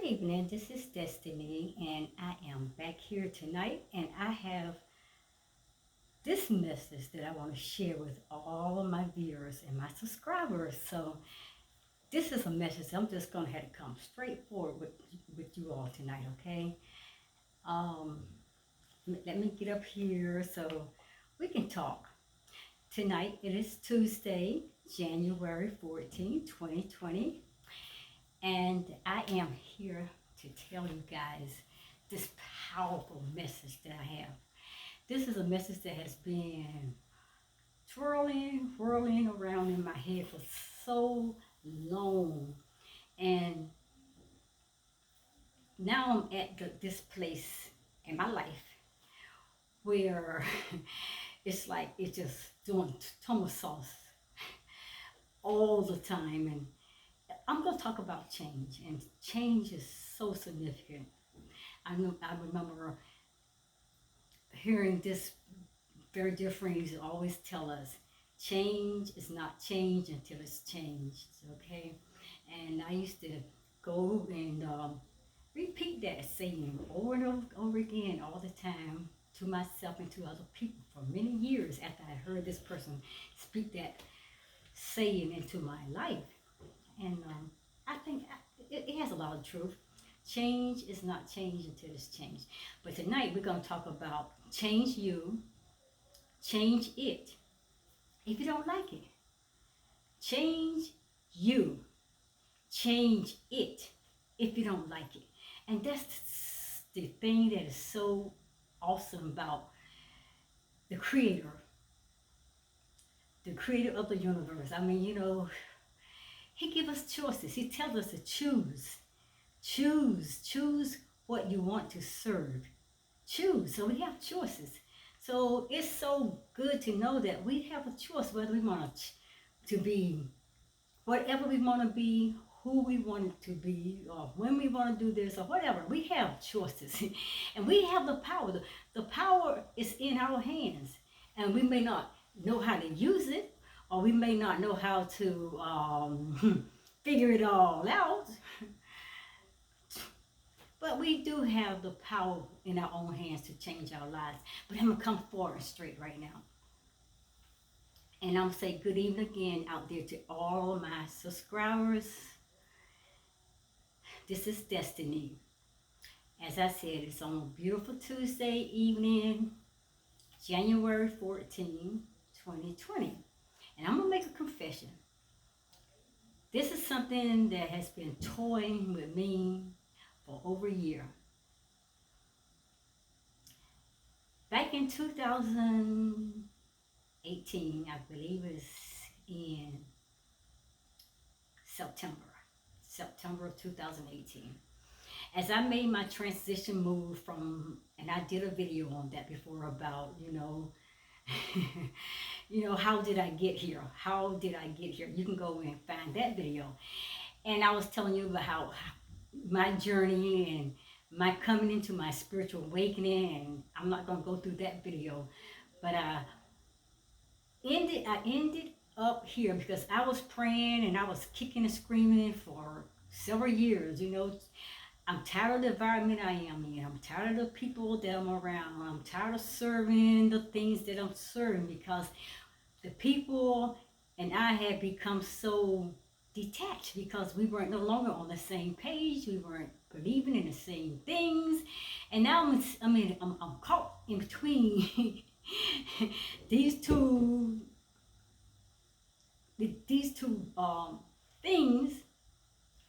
evening. This is Destiny, and I am back here tonight. And I have this message that I want to share with all of my viewers and my subscribers. So, this is a message I'm just going to have to come straight forward with you all tonight, okay? Um, Let me get up here so we can talk. Tonight, it is Tuesday, January 14th, 2020. And I am here to tell you guys this powerful message that I have. This is a message that has been whirling around in my head for so long. And now I'm at this place in my life where it's like it's just doing somersaults all the time. And I'm going to talk about change. And change is so significant. I remember hearing this very dear friend used to always tell us, change is not change until it's changed, okay? And I used to go and repeat that saying over and over again all the time to myself and to other people for many years after I heard this person speak that saying into my life. And I think it has a lot of truth. Change is not change until it's changed. But tonight we're going to talk about change you, change it if you don't like it. Change you, change it if you don't like it. And that's the thing that is so awesome about the creator of the universe. I mean, he gives us choices. He tells us to choose. Choose what you want to serve. Choose. So we have choices. So it's so good to know that we have a choice whether we want to be whatever we want to be, who we want it to be, or when we want to do this, or whatever. We have choices. And we have the power. The power is in our hands. And we may not know how to use it, or we may not know how to figure it all out. But we do have the power in our own hands to change our lives. But I'm going to come forward straight right now. And I'm going to say good evening again out there to all my subscribers. This is Destiny. As I said, it's on a beautiful Tuesday evening, January 14, 2020. And I'm going to make a confession. This is something that has been toying with me for over a year. Back in 2018, I believe it's in September of 2018. As I made my transition move and I did a video on that before about, how did I get here? How did I get here? You can go and find that video. And I was telling you about how my journey and my coming into my spiritual awakening, and I'm not going to go through that video, but I ended up here because I was praying and I was kicking and screaming for several years. I'm tired of the environment I am in. I'm tired of the people that I'm around. I'm tired of serving the things that I'm serving because the people and I had become so detached because we weren't no longer on the same page. We weren't believing in the same things. And now I'm caught in between these two things,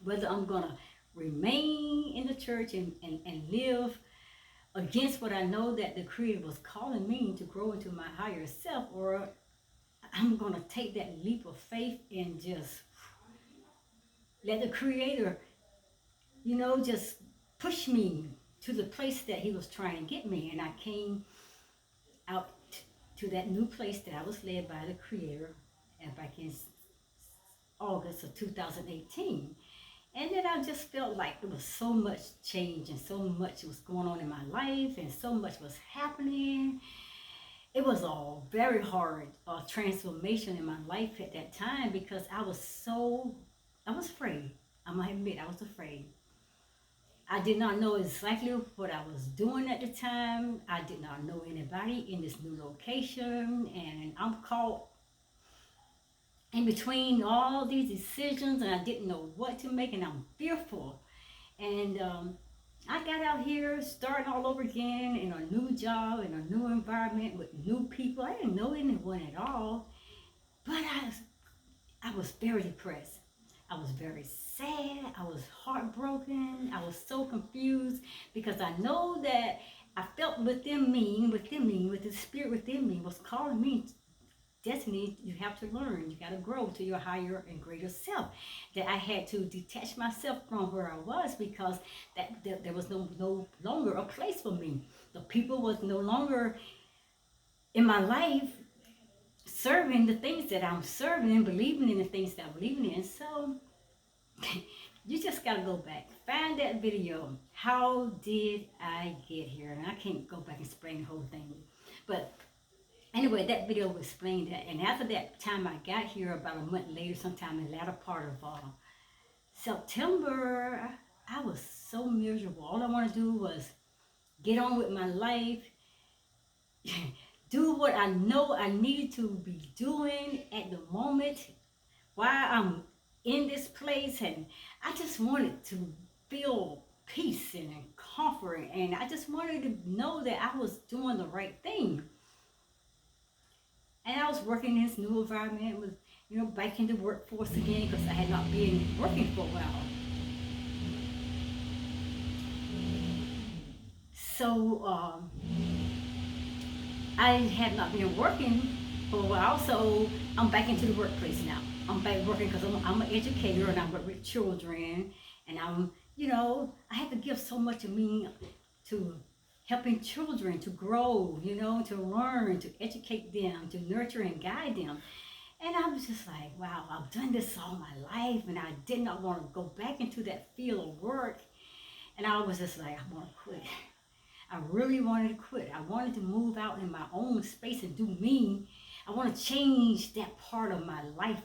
whether I'm going to remain in the church and live against what I know that the Creator was calling me to grow into my higher self, or I'm going to take that leap of faith and just let the Creator, just push me to the place that He was trying to get me. And I came out to that new place that I was led by the Creator back in August of 2018. And then I just felt like there was so much change and so much was going on in my life and so much was happening. It was a very hard transformation in my life at that time because I was afraid. I might admit I was afraid. I did not know exactly what I was doing at the time. I did not know anybody in this new location, and I'm caught in between all these decisions, and I didn't know what to make, and I'm fearful. And I got out here starting all over again in a new job, in a new environment with new people. I didn't know anyone at all, but I was very depressed. I was very sad. I was heartbroken. I was so confused because I know that I felt with the spirit within me was calling me. Destiny, you have to learn. You got to grow to your higher and greater self. That I had to detach myself from where I was because that there was no longer a place for me. The people was no longer in my life serving the things that I'm serving and believing in the things that I'm believing in. So you just gotta go back, find that video. How did I get here? And I can't go back and explain the whole thing, but anyway, that video will explain that. And after that time I got here, about a month later, sometime in the latter part of September, I was so miserable. All I want to do was get on with my life, do what I know I needed to be doing at the moment while I'm in this place. And I just wanted to feel peace and comfort. And I just wanted to know that I was doing the right thing. And I was working in this new environment, was, back in the workforce again because I had not been working for a while. So I had not been working for a while, so I'm back into the workplace now. I'm back working because I'm an educator and I work with children, and I have to give so much of me to helping children to grow, to learn, to educate them, to nurture and guide them. And I was just like, wow, I've done this all my life, and I did not want to go back into that field of work. And I was just like, I want to quit. I really wanted to quit. I wanted to move out in my own space and do me. I want to change that part of my life,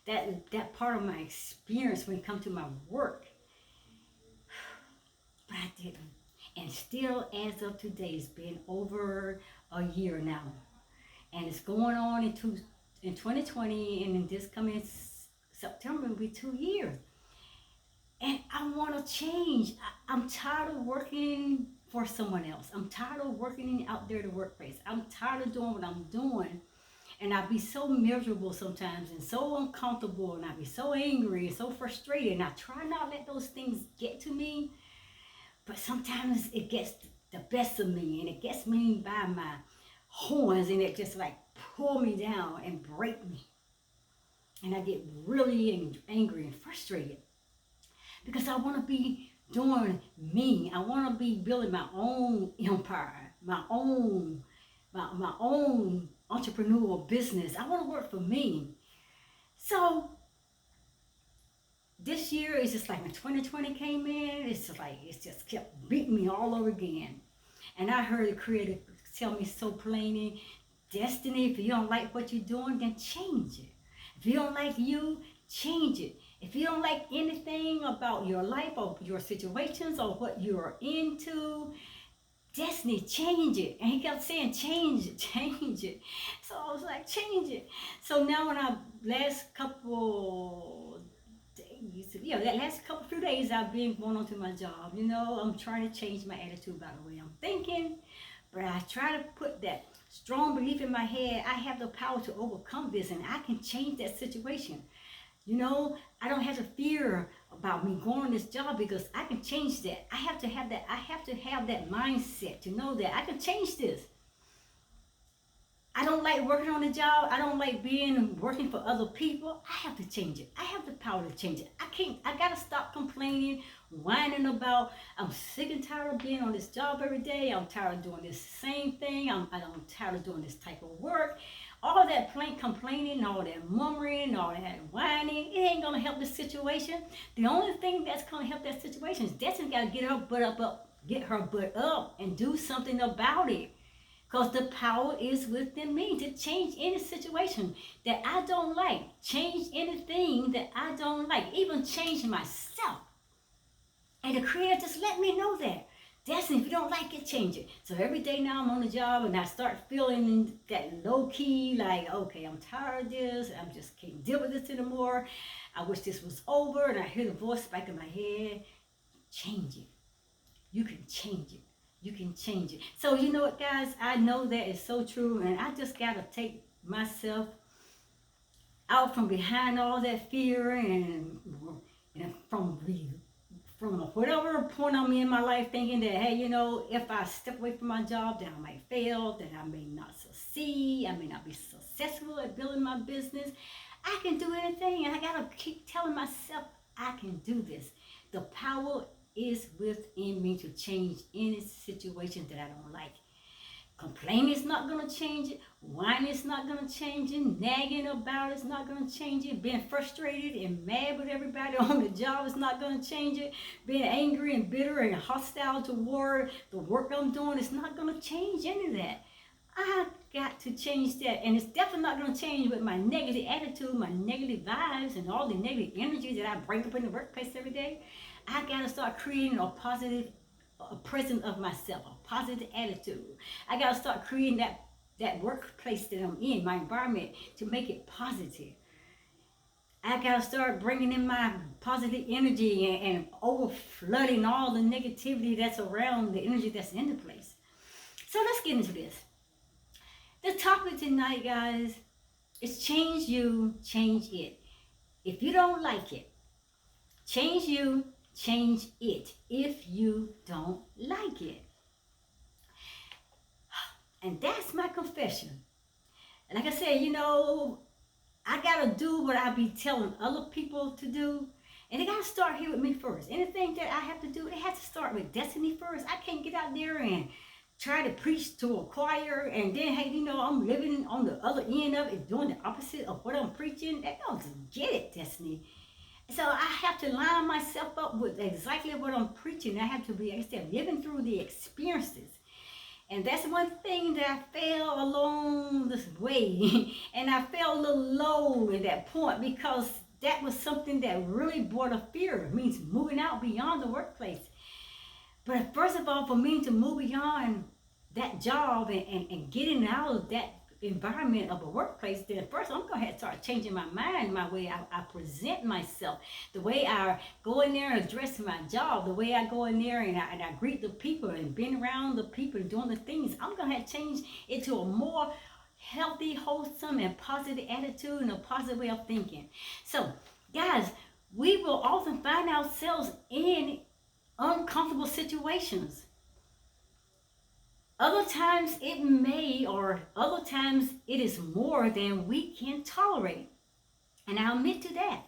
that part of my experience when it comes to my work. But I didn't. And still, as of today, it's been over a year now. And it's going on in 2020, and in this coming September, will be 2 years. And I want to change. I'm tired of working for someone else. I'm tired of working out there in the workplace. I'm tired of doing what I'm doing. And I'd be so miserable sometimes and so uncomfortable, and I'd be so angry and so frustrated. And I try not to let those things get to me, but sometimes it gets the best of me, and it gets me by my horns, and it just like pull me down and break me. And I get really angry and frustrated because I want to be doing me. I want to be building my own empire, my own entrepreneurial business. I want to work for me. So this year is just like when 2020 came in, it's just kept beating me all over again. And I heard the creator tell me so plainly, Destiny, if you don't like what you're doing, then change it. If you don't like you, change it. If you don't like anything about your life or your situations or what you're into, Destiny, change it. And he kept saying, change it, change it. So I was like, change it. So now when I last couple days, that last few days I've been going on to my job. I'm trying to change my attitude about the way I'm thinking. But I try to put that strong belief in my head. I have the power to overcome this, and I can change that situation. I don't have to fear about me going on this job because I can change that. I have to have that mindset to know that I can change this. I don't like working on a job. I don't like working for other people. I have to change it. I have the power to change it. I gotta stop complaining, whining about, I'm sick and tired of being on this job every day. I'm tired of doing this same thing. I'm tired of doing this type of work. All that complaining, all that murmuring, all that whining, it ain't gonna help the situation. The only thing that's gonna help that situation is Destiny gotta get her butt up and do something about it. Because the power is within me to change any situation that I don't like. Change anything that I don't like. Even change myself. And the Creator just let me know that. Destiny, if you don't like it, change it. So every day now I'm on the job and I start feeling that low key, like, okay, I'm tired of this. I just can't deal with this anymore. I wish this was over. And I hear the voice back in my head, change it. You can change it. You can change it. So you know what, guys? I know that is so true. And I just got to take myself out from behind all that fear and from whatever point I'm in my life thinking that, hey, if I step away from my job, then I might fail, that I may not succeed, I may not be successful at building my business. I can do anything, and I gotta keep telling myself I can do this. The power is within me to change any situation that I don't like. Complaining is not going to change it. Whining is not going to change it. Nagging about it's not going to change it. Being frustrated and mad with everybody on the job is not going to change it. Being angry and bitter and hostile toward the work I'm doing is not going to change any of that. I got to change that. And it's definitely not going to change with my negative attitude, my negative vibes, and all the negative energy that I bring up in the workplace every day. I got to start creating a presence of myself, a positive attitude. I got to start creating that workplace that I'm in, my environment, to make it positive. I got to start bringing in my positive energy and over flooding all the negativity that's around the energy that's in the place. So let's get into this. The topic tonight, guys, is change you, change it. If you don't like it, change you, change it if you don't like it. And that's my confession. And like I said, I got to do what I be telling other people to do. And it got to start here with me first. Anything that I have to do, it has to start with destiny first. I can't get out there and try to preach to a choir and then, hey, I'm living on the other end of it, doing the opposite of what I'm preaching. That don't get it, destiny. So I have to line myself up with exactly what I'm preaching. I have to be, like I said, living through the experiences. And that's one thing that I fell along this way. And I fell a little low at that point because that was something that really brought a fear. It means moving out beyond the workplace. But first of all, for me to move beyond that job and getting out of that environment of a workplace, then first I'm going to have to start changing my mind, my way I present myself, the way I go in there and address my job, the way I go in there and I greet the people and being around the people and doing the things. I'm going to have to change it to a more healthy, wholesome, and positive attitude and a positive way of thinking. So, guys, we will often find ourselves in uncomfortable situations. Other times it may, or other times it is more than we can tolerate. And I'll admit to that.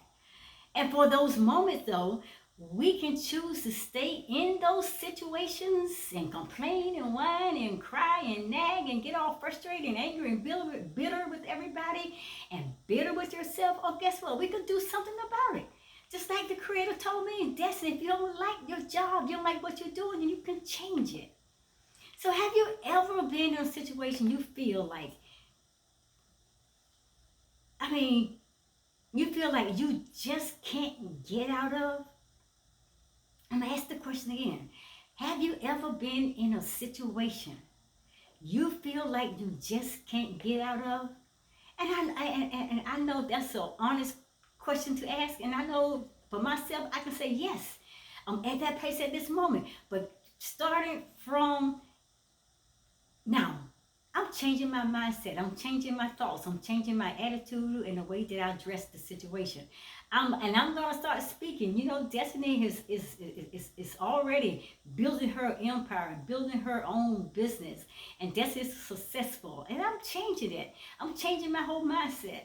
And for those moments, though, we can choose to stay in those situations and complain and whine and cry and nag and get all frustrated and angry and bitter with everybody and bitter with yourself. Oh, guess what? We could do something about it. Just like the Creator told me in Destiny, if you don't like your job, you don't like what you're doing, then you can change it. So have you ever been in a situation you feel like, you feel like you just can't get out of? I'm going to ask the question again. Have you ever been in a situation you feel like you just can't get out of? And I know that's an honest question to ask. And I know for myself, I can say yes. I'm at that place at this moment. But starting from now, I'm changing my mindset. I'm changing my thoughts. I'm changing my attitude and the way that I address the situation. I'm going to start speaking. Destiny is already building her empire, building her own business. And Destiny's successful. And I'm changing it. I'm changing my whole mindset.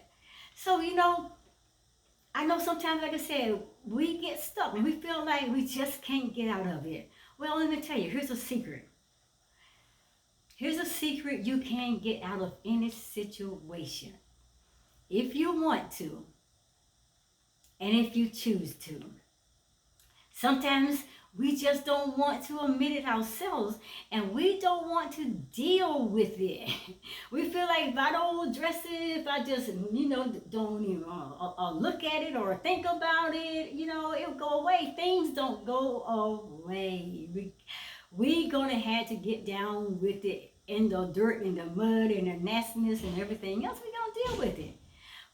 So, I know sometimes, like I said, we get stuck and we feel like we just can't get out of it. Well, let me tell you, here's a secret. Here's a secret you can get out of any situation. If you want to, and if you choose to. Sometimes We just don't want to admit it ourselves, and we don't want to deal with it. We feel like if I don't address it, if I just, don't even look at it or think about it, it'll go away. Things don't go away. We gonna have to get down with it in the dirt, in the mud, in the nastiness, and everything else. We gonna deal with it.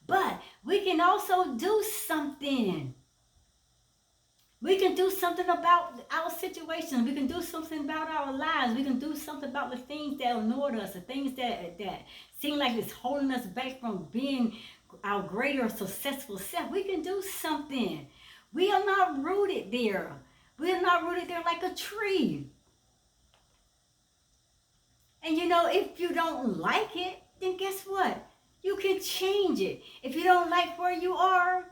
But we can also do something. We can do something about our situations. We can do something about our lives. We can do something about the things that annoyed us, the things that seem like it's holding us back from being our greater successful self. We can do something. We are not rooted there. We are not rooted there like a tree. And if you don't like it, then guess what? You can change it. If you don't like where you are,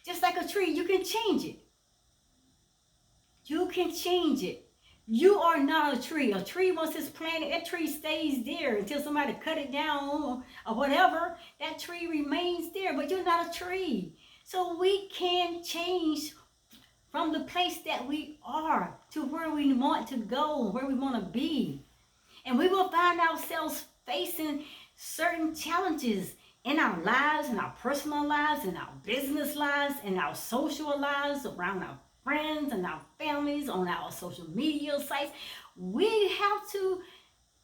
just like a tree, you can change it. You can change it. You are not a tree. A tree, once it's planted, that tree stays there until somebody cut it down or whatever. That tree remains there, but you're not a tree. So we can change from the place that we are to where we want to go, where we want to be. And we will find ourselves facing certain challenges in our lives, in our personal lives, in our business lives, in our social lives, around our friends and our families, on our social media sites. We have to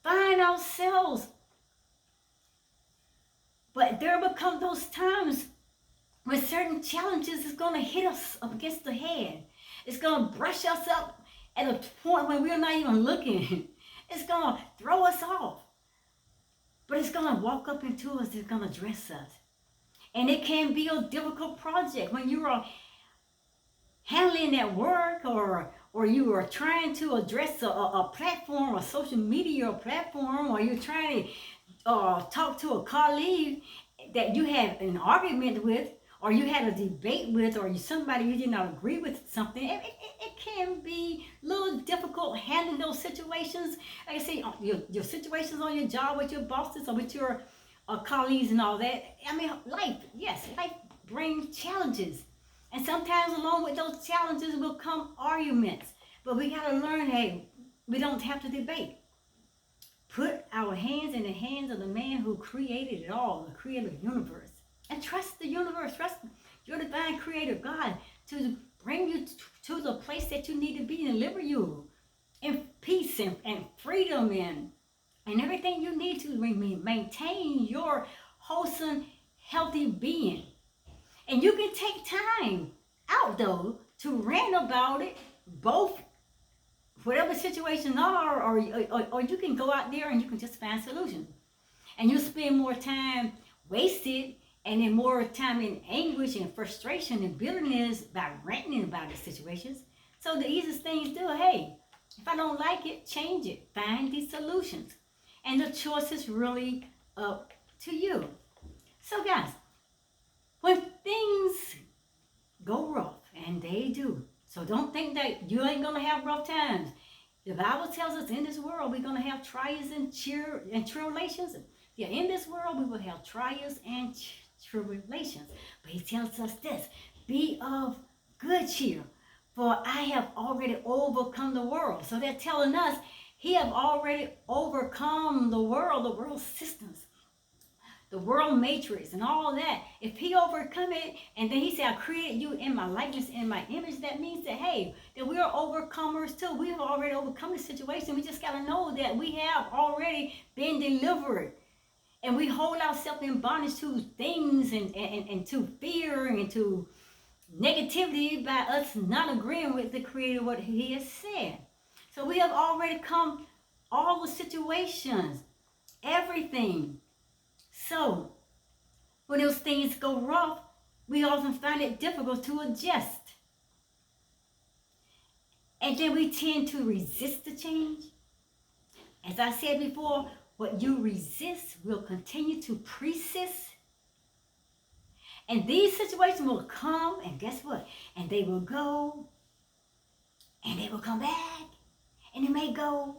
find ourselves. But there will come those times when certain challenges is going to hit us up against the head. It's going to brush us up at a point when we're not even looking. It's going to throw us off. But it's going to walk up into us. It's going to dress us. And it can be a difficult project when you are handling at work, or you are trying to address a platform, a social media platform, or you're trying to talk to a colleague that you had an argument with, or you had a debate with, or somebody you did not agree with something. It can be a little difficult handling those situations. Like I say, your situations on your job with your bosses or with your colleagues and all that. I mean, life brings challenges. And sometimes along with those challenges will come arguments. But we got to learn, hey, we don't have to debate. Put our hands in the hands of the man who created it all, the creator of the universe. And trust the universe, trust your divine creator, God, to bring you to the place that you need to be and deliver you in peace and freedom and everything you need to maintain your wholesome, healthy being. And you can take time out, though, to rant about it, both whatever situation are, or you can go out there and you can just find solutions. And you spend more time wasted and then more time in anguish and frustration and bitterness by ranting about the situations. So the easiest thing is do, hey, if I don't like it, change it. Find these solutions. And the choice is really up to you. So guys, when things go rough, and they do, so don't think that you ain't going to have rough times. The Bible tells us in this world we're going to have trials and tribulations. Yeah, in this world we will have trials and tribulations. But he tells us this, be of good cheer, for I have already overcome the world. So they're telling us he have already overcome the world systems, the world matrix and all that. If he overcome it, and then he said, I created you in my likeness, in my image, that means that, hey, that we are overcomers too. We have already overcome the situation. We just got to know that we have already been delivered. And we hold ourselves in bondage to things and to fear and to negativity by us not agreeing with the Creator, what he has said. So we have already come all the situations, everything. So, when those things go rough, we often find it difficult to adjust. And then we tend to resist the change. As I said before, what you resist will continue to persist. And these situations will come, and guess what? And they will go, and they will come back, and it may go,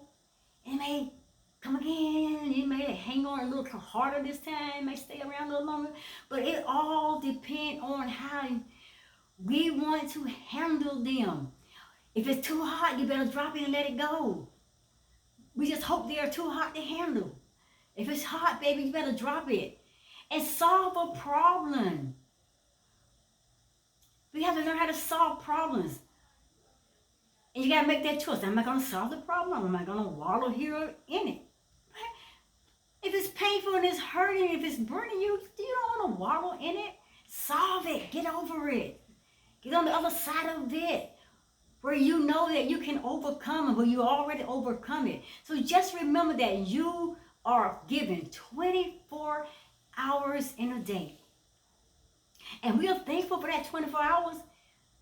and it may come again. You may hang on a little harder this time, may stay around a little longer, but it all depends on how we want to handle them. If it's too hot, you better drop it and let it go. We just hope they are too hot to handle. If it's hot, baby, you better drop it and solve a problem. We have to learn how to solve problems. And you got to make that choice. Am I going to solve the problem or am I going to wallow here in it? If it's painful and it's hurting, if it's burning you, you don't want to wallow in it. Solve it. Get over it. Get on the other side of it where you know that you can overcome it, where you already overcome it. So just remember that you are given 24 hours in a day. And we are thankful for that 24 hours.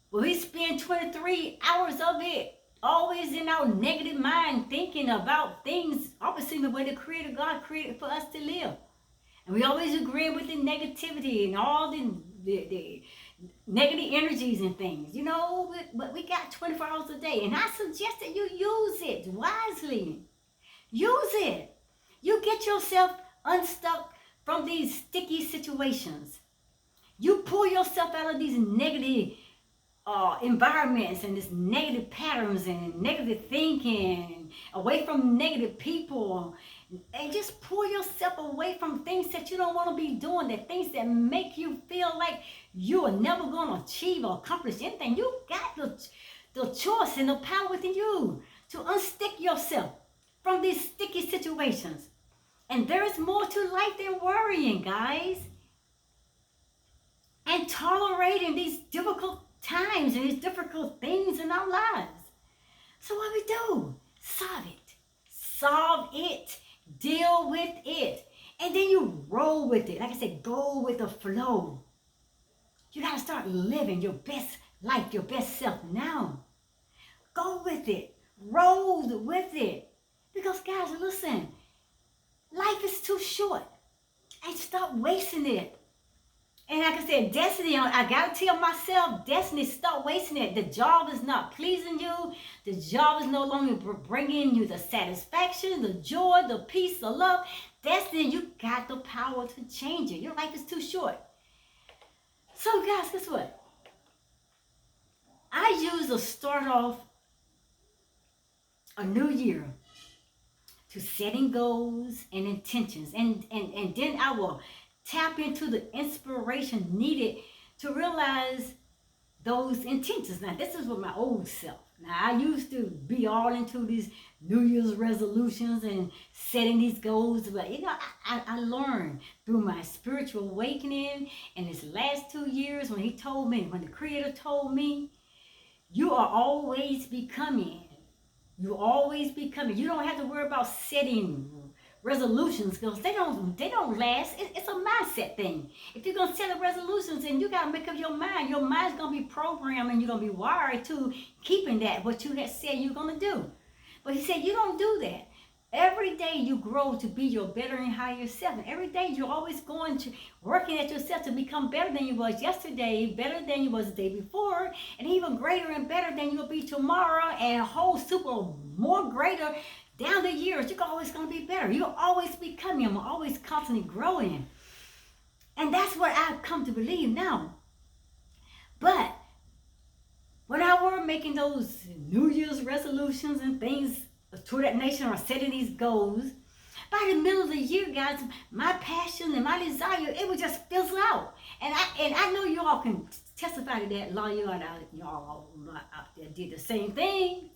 But we spend 23 hours of it always in our negative mind thinking about things opposite the way the Creator God created for us to live. And we always agree with the negativity and all the negative energies and things, you know, but we got 24 hours a day. And I suggest that you use it wisely. Use it. You get yourself unstuck from these sticky situations. You pull yourself out of these negative environments and this negative patterns and negative thinking, away from negative people, and just pull yourself away from things that you don't want to be doing, the things that make you feel like you are never going to achieve or accomplish anything. You got the choice and the power within you to unstick yourself from these sticky situations. And there is more to life than worrying, guys. And tolerating these difficult times and these difficult things in our lives. So what we do? Solve it. Solve it. Deal with it. And then you roll with it. Like I said, go with the flow. You got to start living your best life, your best self now. Go with it. Roll with it. Because guys, listen, life is too short. And stop wasting it. And like I said, destiny, I got to tell myself, destiny, stop wasting it. The job is not pleasing you. The job is no longer bringing you the satisfaction, the joy, the peace, the love. Destiny, you got the power to change it. Your life is too short. So guys, guess what? I usually start off a new year to setting goals and intentions. And then I will tap into the inspiration needed to realize those intentions. Now, this is with my old self. Now, I used to be all into these New Year's resolutions and setting these goals, but you know, I learned through my spiritual awakening in this last 2 years when the Creator told me, you are always becoming. You always becoming. You don't have to worry about setting resolutions because they don't last. It's a mindset thing. If you're gonna set up resolutions, and you gotta make up your mind. Your mind's gonna be programmed, and you're gonna be wired to keeping that what you had said you're gonna do. But he said you don't do that. Every day you grow to be your better and higher self. And every day you're always going to working at yourself to become better than you was yesterday, better than you was the day before, and even greater and better than you'll be tomorrow, and a whole super more greater down the years. You're always going to be better. You're always becoming. I'm always constantly growing. And that's what I've come to believe now. But when I were making those New Year's resolutions and things to that nation or setting these goals, by the middle of the year, guys, my passion and my desire, it would just fizzle out. And I know you all can testify to that. A lot of y'all out there did the same thing.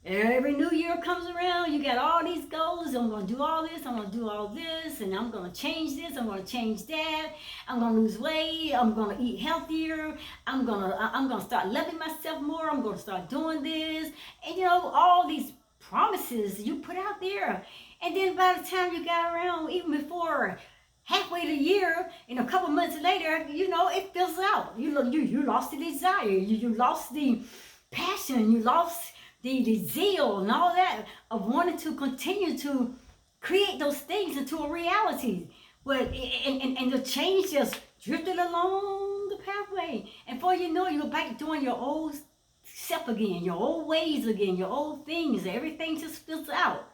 Every new year comes around, you got all these goals. I'm going to do all this, I'm going to do all this, and I'm going to change this, I'm going to change that. I'm going to lose weight, I'm going to eat healthier, I'm going to start loving myself more, I'm going to start doing this. And you know, all these promises you put out there. And then by the time you got around, even before halfway the year, and a couple months later, you know, it fills out. You lost the desire, you lost the passion, you lost the zeal and all that of wanting to continue to create those things into a reality. But and the change just drifted along the pathway. And before you know it, you're back doing your old self again, your old ways again, your old things. Everything just spills out.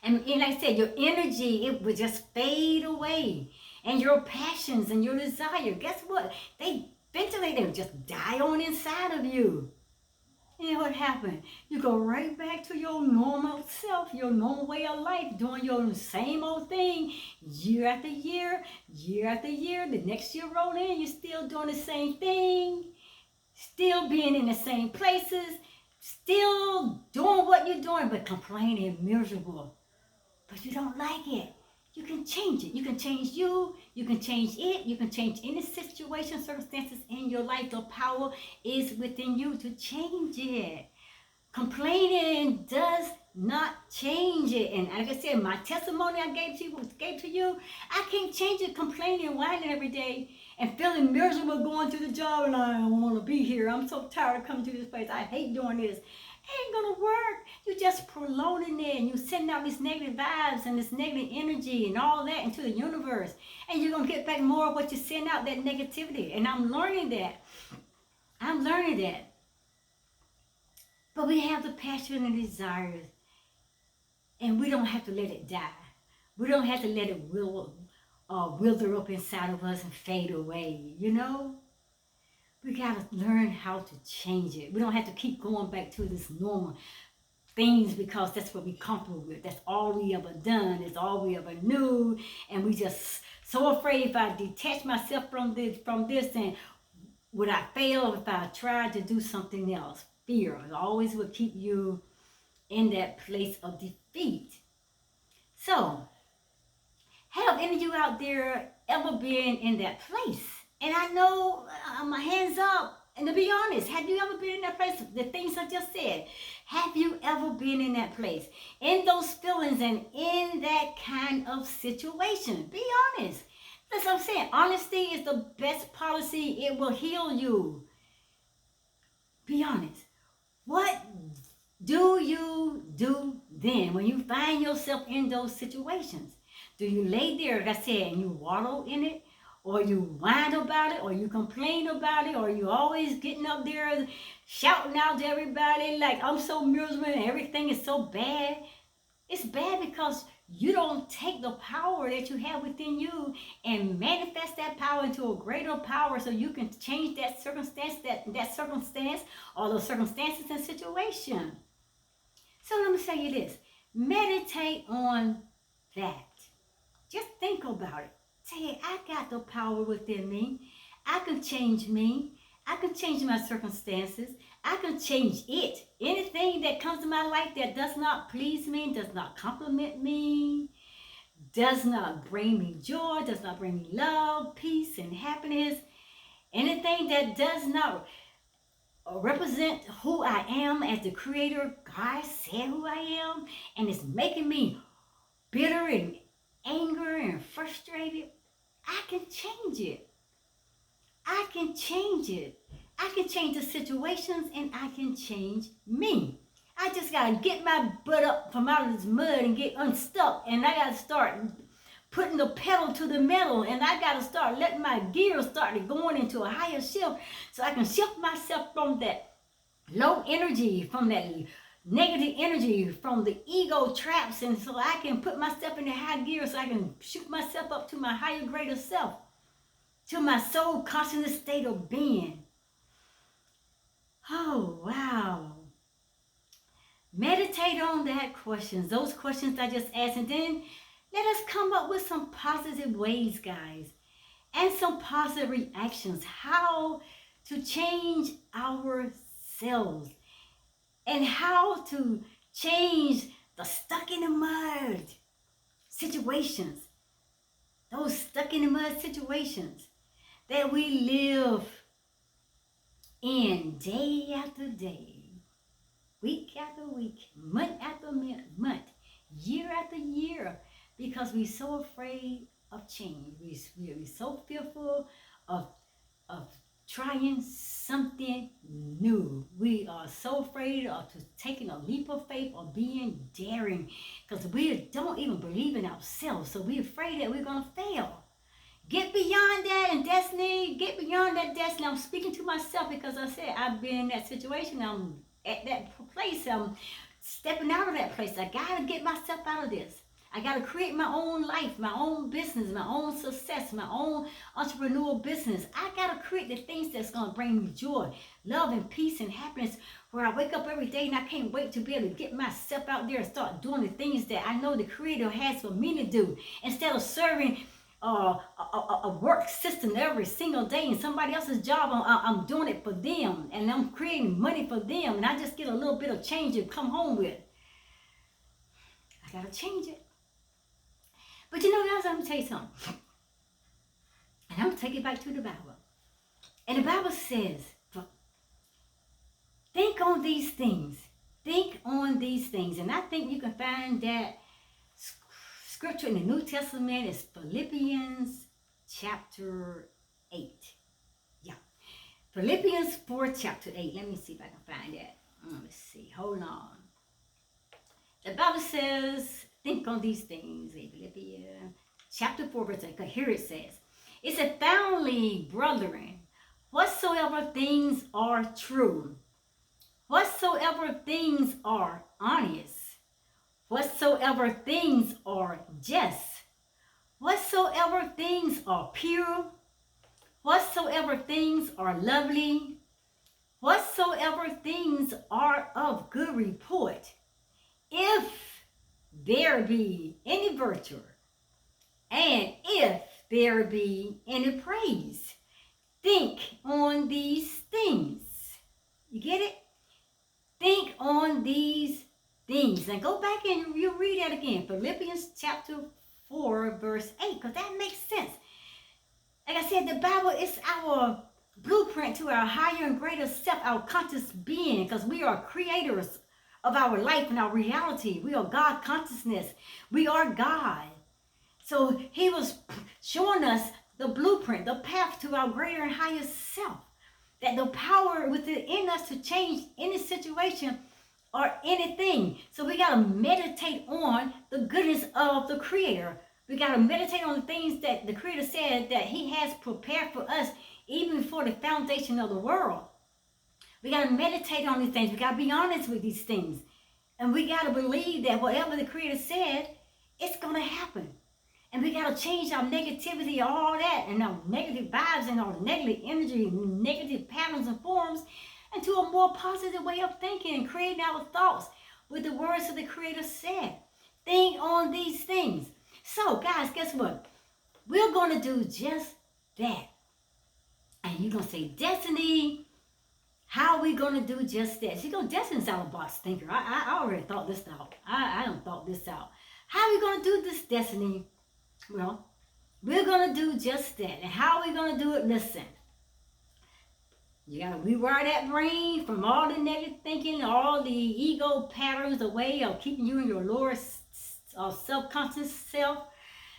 And like I said, your energy, it would just fade away. And your passions and your desire, guess what? They eventually, they would just die on inside of you. And what happened? You go right back to your normal self, your normal way of life, doing your same old thing year after year, year after year. The next year roll in, you're still doing the same thing, still being in the same places, still doing what you're doing, but complaining, miserable. But you don't like it. You can change it. You can change you. You can change it. You can change any situation, circumstances in your life. The power is within you to change it. Complaining does not change it. And like I said, my testimony I gave to you, I can't change it complaining and whining every day and feeling miserable going to the job and I don't want to be here. I'm so tired of coming to this place. I hate doing this. It ain't gonna work. You just prolonging it and you sending out these negative vibes and this negative energy and all that into the universe. And you're gonna get back more of what you send out, that negativity. And I'm learning that. I'm learning that. But we have the passion and desires, and we don't have to let it die. We don't have to let it wither up inside of us and fade away, you know? We got to learn how to change it. We don't have to keep going back to this normal things because that's what we're comfortable with. That's all we ever done. It's all we ever knew. And we just so afraid if I detach myself from this and would I fail if I tried to do something else? Fear always will keep you in that place of defeat. So, have any of you out there ever been in that place? And I know my hands up. And to be honest, have you ever been in that place? The things I just said. Have you ever been in that place? In those feelings and in that kind of situation? Be honest. That's what I'm saying. Honesty is the best policy. It will heal you. Be honest. What do you do then when you find yourself in those situations? Do you lay there, like I said, and you wallow in it? Or you whine about it? Or you complain about it? Or you always getting up there shouting out to everybody like, I'm so miserable and everything is so bad? It's bad because you don't take the power that you have within you and manifest that power into a greater power so you can change that circumstance, that circumstance or those circumstances and situation. So let me say you this. Meditate on that. Just think about it. Say, I got the power within me. I can change me. I can change my circumstances. I can change it. Anything that comes to my life that does not please me, does not compliment me, does not bring me joy, does not bring me love, peace, and happiness, anything that does not represent who I am as the creator God said who I am, and it's making me bitter and angry and frustrated, I can change it. I can change it. I can change the situations and I can change me. I just got to get my butt up from out of this mud and get unstuck. And I got to start putting the pedal to the metal. And I got to start letting my gears start going into a higher shift so I can shift myself from that low energy, from that negative energy, from the ego traps. And so I can put myself in the high gear so I can shoot myself up to my higher, greater self, to my soul consciousness state of being. Oh, wow. Meditate on that questions, those questions I just asked, and then let us come up with some positive ways, guys, and some positive reactions, how to change ourselves and how to change the stuck in the mud situations, those stuck in the mud situations that we live in day after day, week after week, month after month, year after year, because we're so afraid of change. We're so fearful of trying something new. We are so afraid of taking a leap of faith or being daring because we don't even believe in ourselves. So we're afraid that we're going to fail. Get beyond that and destiny. Get beyond that destiny. I'm speaking to myself because I said I've been in that situation. I'm at that place. I'm stepping out of that place. I got to get myself out of this. I got to create my own life, my own business, my own success, my own entrepreneurial business. I got to create the things that's going to bring me joy, love, and peace and happiness, where I wake up every day and I can't wait to be able to get myself out there and start doing the things that I know the Creator has for me to do, instead of serving a work system every single day and somebody else's job. I'm doing it for them, and I'm creating money for them, and I just get a little bit of change to come home with. I got to change it. But you know, guys, I'm going to tell you something. And I'm going to take it back to the Bible. And the Bible says, think on these things. Think on these things. And I think you can find that scripture in the New Testament is Philippians chapter 8. Yeah. Philippians 4 chapter 8. Let me see if I can find that. Let me see. Hold on. The Bible says, think on these things. Philippians chapter 4 verse 8. Here it says, it said, finally, brethren, whatsoever things are true, whatsoever things are honest, whatsoever things are just, whatsoever things are pure, whatsoever things are lovely, whatsoever things are of good report, if there be any virtue, and if there be any praise, think on these things. You get it? Think on these things. And go back and you read that again. Philippians chapter 4 verse 8, because that makes sense. Like I said, the Bible is our blueprint to our higher and greater self, our conscious being, because we are creators of our life and our reality. We are God consciousness. We are God. So he was showing us the blueprint, the path to our greater and higher self. That the power within us to change any situation or anything. So we got to meditate on the goodness of the Creator. We got to meditate on the things that the Creator said that he has prepared for us even before the foundation of the world. We got to meditate on these things. We got to be honest with these things. And we got to believe that whatever the Creator said, it's going to happen. And we got to change our negativity, all that, and our negative vibes and our negative energy, negative patterns and forms, into a more positive way of thinking and creating our thoughts with the words that the Creator said. Think on these things. So, guys, guess what? We're going to do just that. And you're going to say, Destiny, how are we going to do just that? See, Destiny's out of the box thinker. I already thought this out. I done thought this out. How are we going to do this, Destiny? Well, we're going to do just that. And how are we going to do it? Listen. You got to rewire that brain from all the negative thinking, all the ego patterns, the way of keeping you in your lower self-conscious self.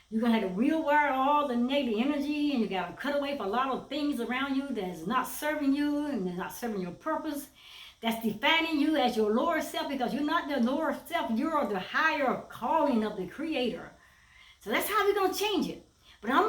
You're going to have to rewire all the negative energy, and you got to cut away from a lot of things around you that is not serving you and is not serving your purpose. That's defining you as your lower self, because you're not the lower self. You're the higher calling of the Creator. So that's how we're going to change it. But I'm